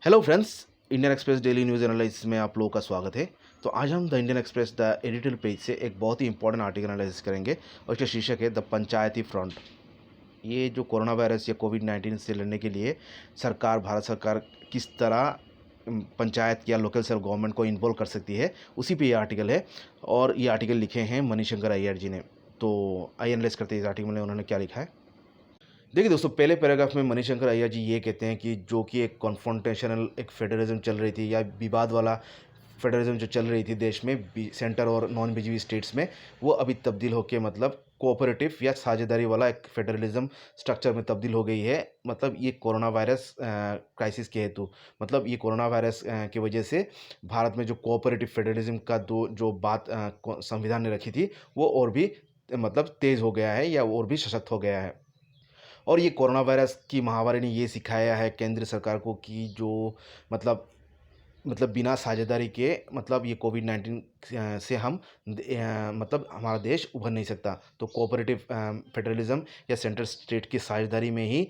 Hello friends, Indian express daily news analysis में आप लोगों का स्वागत है। तो आज हम the Indian express the editorial page से एक बहुत ही इंपॉर्टेंट आर्टिकल एनालिसिस करेंगे और इसका शीर्षक है द पंचायती फ्रंट। ये जो कोरोना वायरस या कोविड-19 से लड़ने के लिए भारत सरकार किस तरह पंचायत या लोकल सेल्फ गवर्नमेंट को इन्वॉल्व कर सकती है, उसी पे ये आर्टिकल है। और ये आर्टिकल लिखे हैं मणिशंकर अय्यर जी ने। तो आइए एनालाइज करते हैं इस आर्टिकल में उन्होंने क्या लिखा है। देखिए दोस्तों, पहले पैराग्राफ में मणिशंकर अय्यर जी ये कहते हैं कि जो कि एक कॉन्फ्रंटेशनल एक फेडरलिज्म चल रही थी या विवाद वाला फेडरलिज्म जो चल रही थी देश में सेंटर और नॉन बीजीपी स्टेट्स में, वो अभी तब्दील होकर मतलब कोऑपरेटिव या साझेदारी वाला एक फेडरलिज्म स्ट्रक्चर में तब्दील हो गई है। मतलब ये कोरोना वायरस क्राइसिस के हेतु, मतलब ये कोरोना वायरस की वजह से भारत में जो कोऑपरेटिव फेडरलिज्म का जो बात संविधान ने रखी थी, वो और भी मतलब तेज़ हो गया है या और भी सशक्त हो गया है। और ये कोरोना वायरस की महामारी ने ये सिखाया है केंद्र सरकार को कि जो बिना साझेदारी के मतलब ये कोविड-19 से मतलब हमारा देश उभर नहीं सकता। तो कोऑपरेटिव फेडरलिज्म या सेंट्रल स्टेट की साझेदारी में ही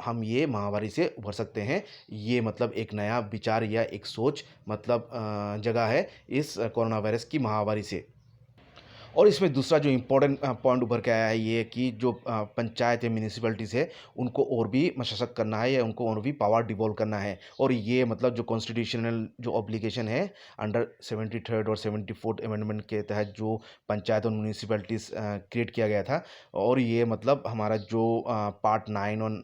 हम ये महामारी से उभर सकते हैं। ये मतलब एक नया विचार या एक सोच जगह है इस कोरोना वायरस की महामारी से। और इसमें दूसरा जो इम्पोर्टेंट पॉइंट उभर के आया है ये कि जो पंचायत या म्यूनिसिपैलिटीज़ है, उनको और भी सशक्त करना है या उनको और भी पावर डिवॉल्व करना है। और ये मतलब जो कॉन्स्टिट्यूशनल जो ऑब्लिगेशन है अंडर 73rd और 74th अमेंडमेंट के तहत जो पंचायत और म्यूनिसिपैलिटीज़ क्रिएट किया गया था। और ये मतलब हमारा जो पार्ट 9 और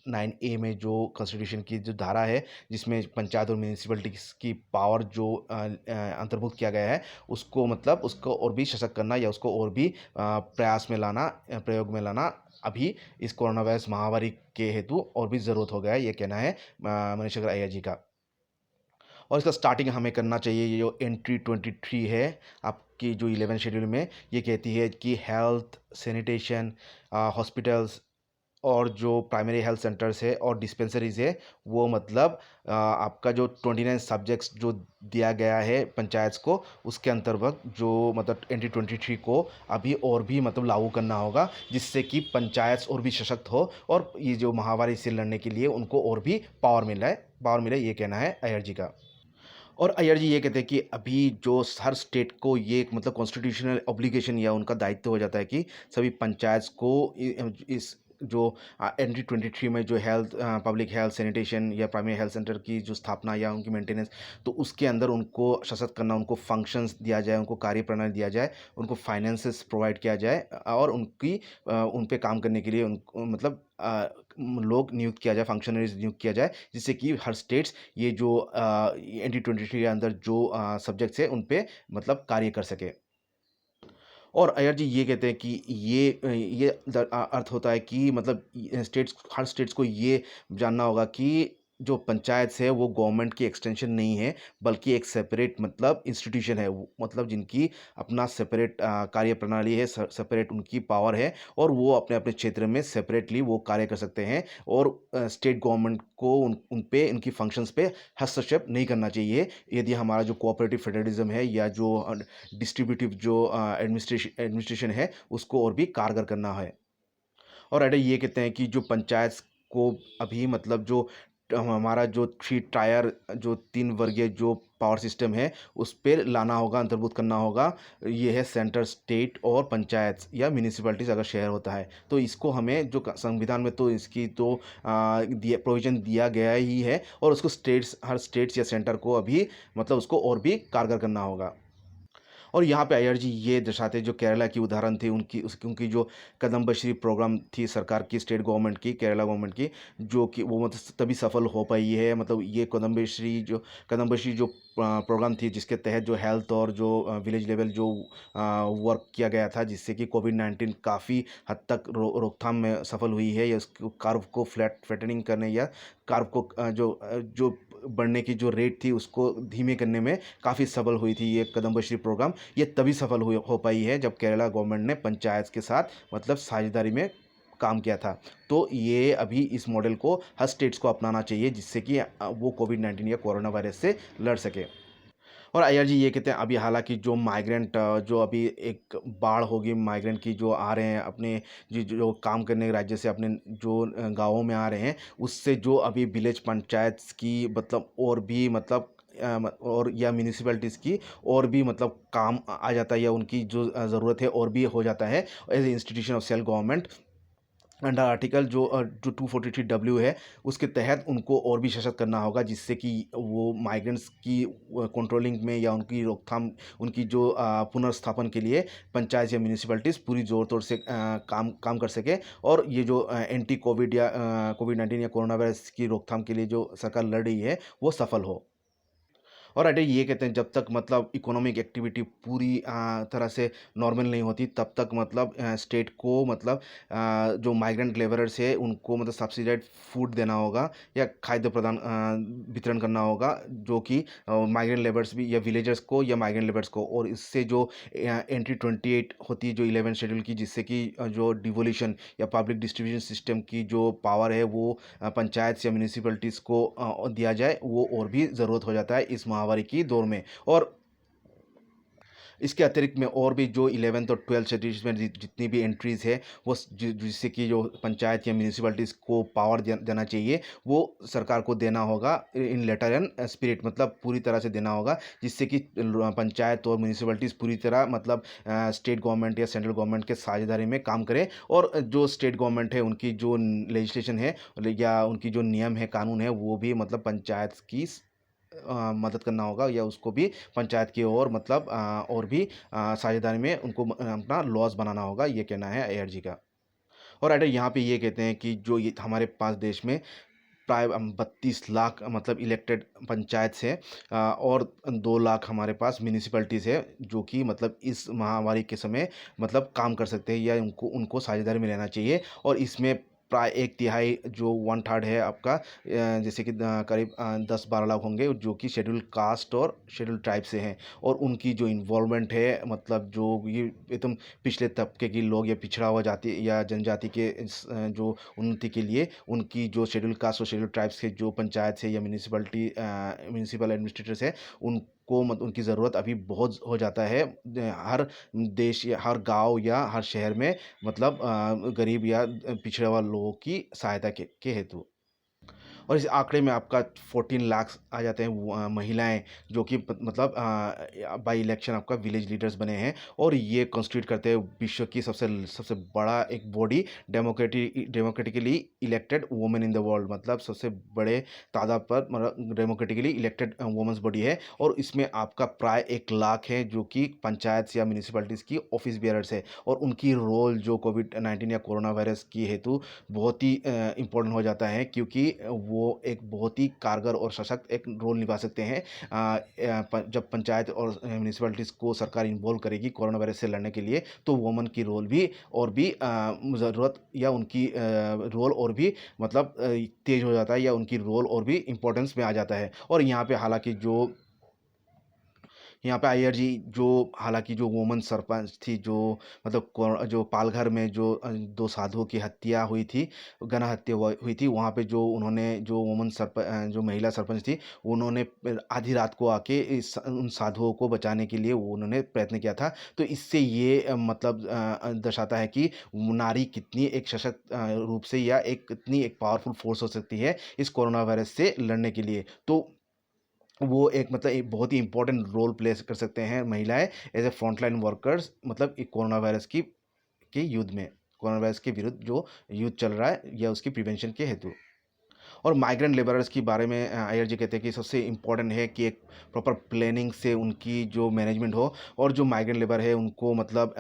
9A में जो कॉन्स्टिट्यूशन की जो धारा है, जिसमें पंचायत और म्यूनिसिपैलिटीज़ की पावर जो अंतर्भुक्त किया गया है, उसको मतलब उसको और भी सशक्त करना या उसको और भी प्रयास में लाना, प्रयोग में लाना अभी इस कोरोना वायरस महामारी के हेतु और भी ज़रूरत हो गया है, ये कहना है मनीषकर अय्यर जी का। और इसका स्टार्टिंग हमें करना चाहिए। ये जो एंट्री 23 है आपकी जो 11 शेड्यूल में, ये कहती है कि हेल्थ, सैनिटेशन, हॉस्पिटल्स और जो प्राइमरी हेल्थ सेंटर्स है और डिस्पेंसरीज़ है, वो आपका जो 29 सब्जेक्ट्स जो दिया गया है पंचायत को, उसके अंतर्गत जो मतलब 2023 को अभी और भी मतलब लागू करना होगा, जिससे कि पंचायत और भी सशक्त हो और ये जो महामारी से लड़ने के लिए उनको और भी पावर मिले, ये कहना है अय्यर जी का। और अय्यर जी ये कहते हैं कि अभी जो हर स्टेट को ये एक मतलब कॉन्स्टिट्यूशनल ऑब्लिगेशन या उनका दायित्व हो जाता है कि सभी पंचायत को इस जो एन 23 में जो पब्लिक हेल्थ सैनिटेशन या प्राइमरी हेल्थ सेंटर की जो स्थापना या उनकी मेंटेनेंस, तो उसके अंदर उनको सशक्त करना, उनको फंक्शंस दिया जाए, उनको कार्यप्रणाली दिया जाए, उनको फाइनेंसेस प्रोवाइड किया जाए और उन पे काम करने के लिए उनको लोग नियुक्त किया जाए, फंक्शनरीज नियुक्त किया जाए, जिससे कि हर स्टेट्स ये जो एन 23 के अंदर जो सब्जेक्ट्स है उन पे मतलब कार्य कर सके। और अय्यर जी ये कहते हैं कि ये अर्थ होता है कि मतलब हर स्टेट्स को ये जानना होगा कि जो पंचायत है वो गवर्नमेंट की एक्सटेंशन नहीं है, बल्कि एक सेपरेट मतलब इंस्टीट्यूशन है। मतलब जिनकी अपना सेपरेट कार्यप्रणाली है, सेपरेट उनकी पावर है और वो अपने अपने क्षेत्र में सेपरेटली वो कार्य कर सकते हैं। और स्टेट गवर्नमेंट को उन पे उनकी फंक्शंस पे हस्तक्षेप नहीं करना चाहिए, यदि हमारा जो कोऑपरेटिव फेडरलिज्म है या जो डिस्ट्रीब्यूटिव जो एडमिनिस्ट्रेशन है उसको और भी कारगर करना है। और एडा ये कहते हैं कि जो पंचायत को अभी मतलब जो हमारा जो 3 टायर जो 3 वर्गीय जो पावर सिस्टम है उस पे लाना होगा, अंतर्भुक्त करना होगा। ये है सेंटर, स्टेट और पंचायत या म्यूनिसिपैलिटीज़ अगर शहर होता है, तो इसको हमें जो संविधान में तो इसकी तो प्रोविज़न दिया गया ही है और उसको हर स्टेट्स या सेंटर को अभी मतलब उसको और भी कारगर करना होगा। और यहाँ पे अय्यर जी ये दर्शाते जो केरला की उदाहरण थी उनकी जो कदम्बश्री प्रोग्राम थी सरकार की, स्टेट गवर्नमेंट की, केरला गवर्नमेंट की, जो कि वो मतलब तभी सफल हो पाई है। मतलब ये कदम्बश्री जो प्रोग्राम थी, जिसके तहत जो हेल्थ और जो विलेज लेवल जो वर्क किया गया था, जिससे कि कोविड-19 काफ़ी हद तक रोकथाम में सफल हुई है, या उस कर्व को फ्लैटनिंग करने या कर्व को जो बढ़ने की जो रेट थी उसको धीमे करने में काफ़ी सफल हुई थी ये कदम्बश्री प्रोग्राम। ये तभी सफल हो पाई है जब केरला गवर्नमेंट ने पंचायत के साथ मतलब साझेदारी में काम किया था। तो ये अभी इस मॉडल को हर स्टेट्स को अपनाना चाहिए, जिससे कि वो कोविड-19 या कोरोना वायरस से लड़ सके। और आईआरजी ये कहते हैं अभी हालांकि जो माइग्रेंट जो अभी एक बाढ़ होगी माइग्रेंट की जो आ रहे हैं अपने जो काम करने के राज्य से अपने जो गाँवों में आ रहे हैं, उससे जो अभी विलेज पंचायत की मतलब और भी मतलब और या म्यूनिसिपैलिटीज़ की और भी मतलब काम आ जाता है या उनकी जो ज़रूरत है और भी हो जाता है as a institution of self government under article जो 243 है उसके तहत उनको और भी सशक्त करना होगा, जिससे कि वो माइग्रेंट्स की कंट्रोलिंग में या उनकी रोकथाम उनकी जो पुनर्स्थापन के लिए पंचायत या म्यूनिसिपैलिटीज़ पूरी ज़ोर तौर से काम काम कर सके और ये जो एंटी कोविड या कोविड-19 या कोरोना वायरस की रोकथाम के लिए जो सरकार लड़ रही है वो सफल हो। और अडे ये कहते हैं जब तक मतलब इकोनॉमिक एक्टिविटी पूरी तरह से नॉर्मल नहीं होती तब तक मतलब स्टेट को मतलब जो माइग्रेंट लेबरर्स है उनको मतलब सब्सिडाइज फूड देना होगा या खाद्य प्रदान वितरण करना होगा, जो कि माइग्रेंट लेबर्स भी या विलेजर्स को या माइग्रेंट लेबर्स को। और इससे जो एंट्री 28 होती है जो 11 शेड्यूल की, जिससे कि जो डिवोल्यूशन या पब्लिक डिस्ट्रीब्यूशन सिस्टम की जो पावर है वो पंचायत या म्यूनिसिपैलिटीज़ को दिया जाए, वो और भी ज़रूरत हो जाता है इस महामारी की दौर में। और इसके अतिरिक्त में और भी जो 11th और 12th शेड्यूल्स में जितनी भी एंट्रीज़ है वो जिससे कि जो पंचायत या म्यूनिसिपैलिटीज़ को पावर देना चाहिए वो सरकार को देना होगा इन लेटर एंड स्पिरिट, मतलब पूरी तरह से देना होगा, जिससे कि पंचायत और म्यूनिसिपैलिटीज़ पूरी तरह मतलब स्टेट गवर्नमेंट या सेंट्रल गवर्नमेंट के साझेदारी में काम करें। और जो स्टेट गवर्नमेंट है उनकी जो लेजिस्लेशन है या उनकी जो नियम है कानून है वो भी मतलब पंचायत की मदद करना होगा या उसको भी पंचायत की ओर मतलब और भी साझेदारी में उनको अपना लॉस बनाना होगा, ये कहना है एआरजी का। और एडर यहाँ पे ये कहते हैं कि जो ये हमारे पास देश में प्राय 32 लाख मतलब इलेक्टेड पंचायत से और 2 लाख हमारे पास म्यूनिसिपैलिटीज़ है जो कि मतलब इस महामारी के समय मतलब काम कर सकते हैं या उनको उनको साझेदारी में लेना चाहिए। और इसमें प्राय एक तिहाई जो वन थर्ड है आपका जैसे कि करीब 10-12 लाख होंगे जो कि शेड्यूल कास्ट और शेड्यूल ट्राइब से हैं। और उनकी जो इन्वॉल्वमेंट है मतलब जो ये एकदम पिछले तबके के लोग या पिछड़ा हुआ जाति या जनजाति के जो उन्नति के लिए उनकी जो शेड्यूल कास्ट और शेड्यूल ट्राइब्स के जो पंचायत से या म्यूनिसिपैलिटी म्यूनिसिपल एडमिनिस्ट्रेटर्स है उनको मत उनकी ज़रूरत अभी बहुत हो जाता है हर देश या हर गांव या हर शहर में मतलब गरीब या पिछड़े हुआ लोगों की सहायता के हेतु। और इस आंकड़े में आपका 14 लाख आ जाते हैं महिलाएं जो कि मतलब बाई इलेक्शन आपका विलेज लीडर्स बने हैं। और ये कॉन्स्टिट्यूट करते हैं विश्व की सबसे सबसे बड़ा एक body democratically elected women in the world, मतलब सबसे बड़े तादाद पर मतलब डेमोक्रेटिकली इलेक्टेड वुमेन्स बॉडी है। और इसमें आपका प्राय 1 लाख है जो कि पंचायत या म्यूनिसिपैलिटीज़ की ऑफिस बियरर्स है। और उनकी रोल जो कोविड-19 या कोरोना वायरस की हेतु बहुत ही इम्पोर्टेंट हो जाता है, क्योंकि वो एक बहुत ही कारगर और सशक्त एक रोल निभा सकते हैं जब पंचायत और म्यूनिसिपैलिटीज़ को सरकार इन्वॉल्व करेगी कोरोना वायरस से लड़ने के लिए, तो वुमेन की रोल भी और भी ज़रूरत या उनकी रोल और भी मतलब तेज़ हो जाता है या उनकी रोल और भी इम्पोर्टेंस में आ जाता है। और यहाँ पे हालांकि जो यहाँ पे आईआरजी जो हालांकि जो वुमन सरपंच थी जो मतलब जो पालघर में जो 2 साधुओं की हत्या हुई थी, गना हत्या हुई थी, वहाँ पे जो उन्होंने जो जो महिला सरपंच थी उन्होंने आधी रात को आके उन साधुओं को बचाने के लिए वो उन्होंने प्रयत्न किया था। तो इससे ये मतलब दर्शाता है कि नारी कितनी एक सशक्त रूप से या एक कितनी एक पावरफुल फोर्स हो सकती है इस कोरोना वायरस से लड़ने के लिए। तो वो एक मतलब एक बहुत ही इंपॉर्टेंट रोल प्ले कर सकते हैं महिलाएं एज ए फ्रंटलाइन वर्कर्स, मतलब एक कोरोना वायरस की के युद्ध में, कोरोना वायरस के विरुद्ध जो युद्ध चल रहा है या उसकी प्रिवेंशन के हेतु। और माइग्रेंट लेबरर्स के बारे में आईआरजी कहते हैं कि सबसे इम्पोर्टेंट है कि एक प्रॉपर प्लानिंग से उनकी जो मैनेजमेंट हो। और जो माइग्रेंट लेबर है उनको मतलब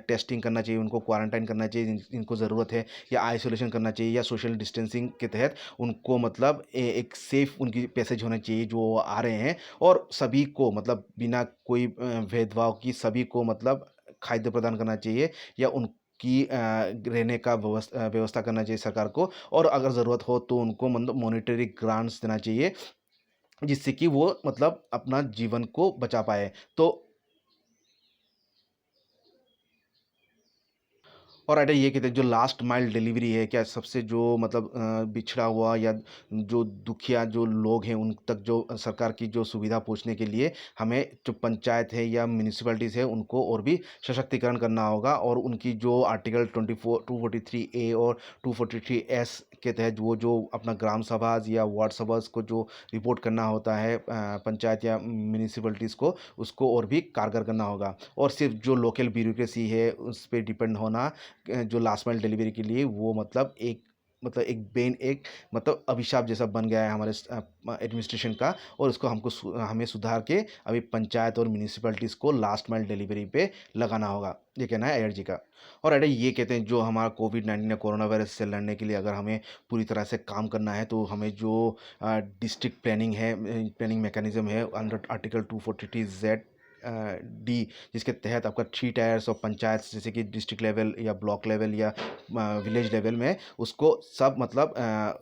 टेस्टिंग करना चाहिए, उनको क्वारंटाइन करना चाहिए जिनको ज़रूरत है, या आइसोलेशन करना चाहिए, या सोशल डिस्टेंसिंग के तहत उनको मतलब एक सेफ उनकी पैसेज होना चाहिए जो आ रहे हैं। और सभी को मतलब बिना कोई भेदभाव की सभी को मतलब खाद्य प्रदान करना चाहिए या उनकी रहने का व्यवस्था करना चाहिए सरकार को। और अगर ज़रूरत हो तो उनको मतलब मॉनेटरी ग्रांट्स देना चाहिए, जिससे कि वो मतलब अपना जीवन को बचा पाए। तो और आइडिया ये कहते हैं जो लास्ट माइल डिलीवरी है, क्या सबसे जो मतलब बिछड़ा हुआ या जो दुखिया जो लोग हैं उन तक जो सरकार की जो सुविधा पहुंचने के लिए हमें जो पंचायत है या म्यूनिसिपैलिटीज़ है उनको और भी सशक्तिकरण करना होगा, और उनकी जो आर्टिकल 243A और 243S के तहत वो जो अपना ग्राम सभाज या वार्ड सभाज को जो रिपोर्ट करना होता है पंचायत या म्यूनिसिपैलिटीज़ को, उसको और भी कारगर करना होगा। और सिर्फ जो लोकल ब्यूरोक्रेसी है उस पे डिपेंड होना जो लास्ट माइल डिलीवरी के लिए, वो एक मतलब अभिशाप जैसा बन गया है हमारे एडमिनिस्ट्रेशन का, और उसको हमें सुधार के अभी पंचायत और म्यूनिसिपैलिटीज़ को लास्ट माइल डिलीवरी पे लगाना होगा, ये कहना है एयर जी का। और एडा ये कहते हैं जो हमारा कोविड-19 या कोरोना वायरस से लड़ने के लिए अगर हमें पूरी तरह से काम करना है, तो हमें जो डिस्ट्रिक्ट प्लानिंग है, प्लानिंग मैकेनिज्म है अंडर आर्टिकल 243Z डी, जिसके तहत आपका 3 टायर्स ऑफ पंचायत जैसे कि डिस्ट्रिक्ट लेवल या ब्लॉक लेवल या विलेज लेवल में, उसको सब मतलब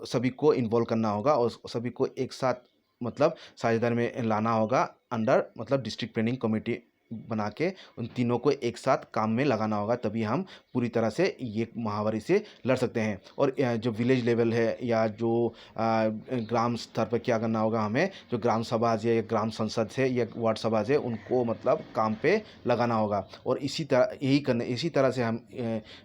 सभी को इन्वॉल्व करना होगा और सभी को एक साथ मतलब साझेदारी में लाना होगा अंडर मतलब डिस्ट्रिक्ट प्लानिंग कमेटी बना के उन तीनों को एक साथ काम में लगाना होगा, तभी हम पूरी तरह से ये महामारी से लड़ सकते हैं। और जो विलेज लेवल है या जो ग्राम स्तर पर क्या करना होगा, हमें जो ग्राम सभा है या ग्राम संसद है या वार्ड सभा है उनको मतलब काम पे लगाना होगा। और इसी तरह से हम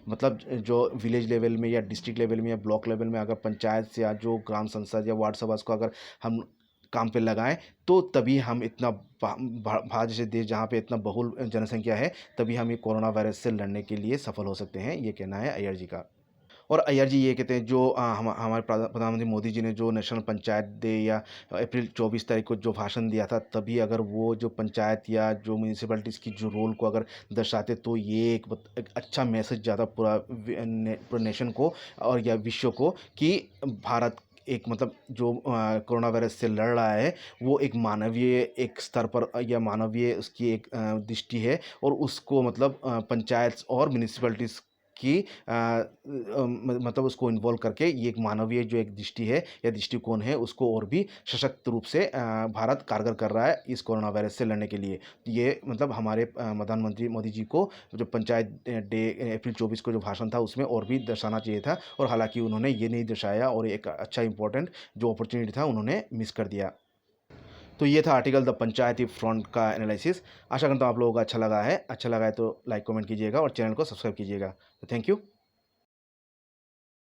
मतलब जो विलेज लेवल में या डिस्ट्रिक्ट लेवल में या ब्लॉक लेवल में अगर पंचायत से या जो ग्राम संसद या वार्ड सभा को अगर हम काम पे लगाएं, तो तभी हम इतना भारत जैसे देश जहाँ पे इतना बहुल जनसंख्या है, तभी हम ये कोरोना वायरस से लड़ने के लिए सफल हो सकते हैं, ये कहना है अय्यर जी का। और अय्यर जी ये कहते हैं जो हमारे प्रधानमंत्री मोदी जी ने जो नेशनल पंचायत डे या अप्रैल 24 तारीख को जो भाषण दिया था, तभी अगर वो जो पंचायत या जो म्यूनिसिपैलिटीज़ की जो रोल को अगर दर्शाते, तो ये एक अच्छा मैसेज जाता पूरा नेशन को और या विश्व को, कि भारत एक मतलब जो कोरोना वायरस से लड़ रहा है, वो एक मानवीय एक स्तर पर या मानवीय उसकी एक दृष्टि है, और उसको मतलब पंचायत और म्यूनिसिपैलिटीज़ की मतलब उसको इन्वॉल्व करके ये एक मानवीय जो एक दृष्टि है या दृष्टिकोण है, उसको और भी सशक्त रूप से भारत कारगर कर रहा है इस कोरोना वायरस से लड़ने के लिए। ये मतलब हमारे प्रधानमंत्री मोदी जी को जो पंचायत डे अप्रैल 24 को जो भाषण था उसमें और भी दर्शाना चाहिए था, और हालांकि उन्होंने ये नहीं दर्शाया और एक अच्छा इंपॉर्टेंट जो अपॉर्चुनिटी था उन्होंने मिस कर दिया। तो ये था आर्टिकल द पंचायती फ्रंट का एनालिसिस। आशा करता हूँ आप लोगों को अच्छा लगा है तो लाइक कमेंट कीजिएगा और चैनल को सब्सक्राइब कीजिएगा। तो थैंक यू।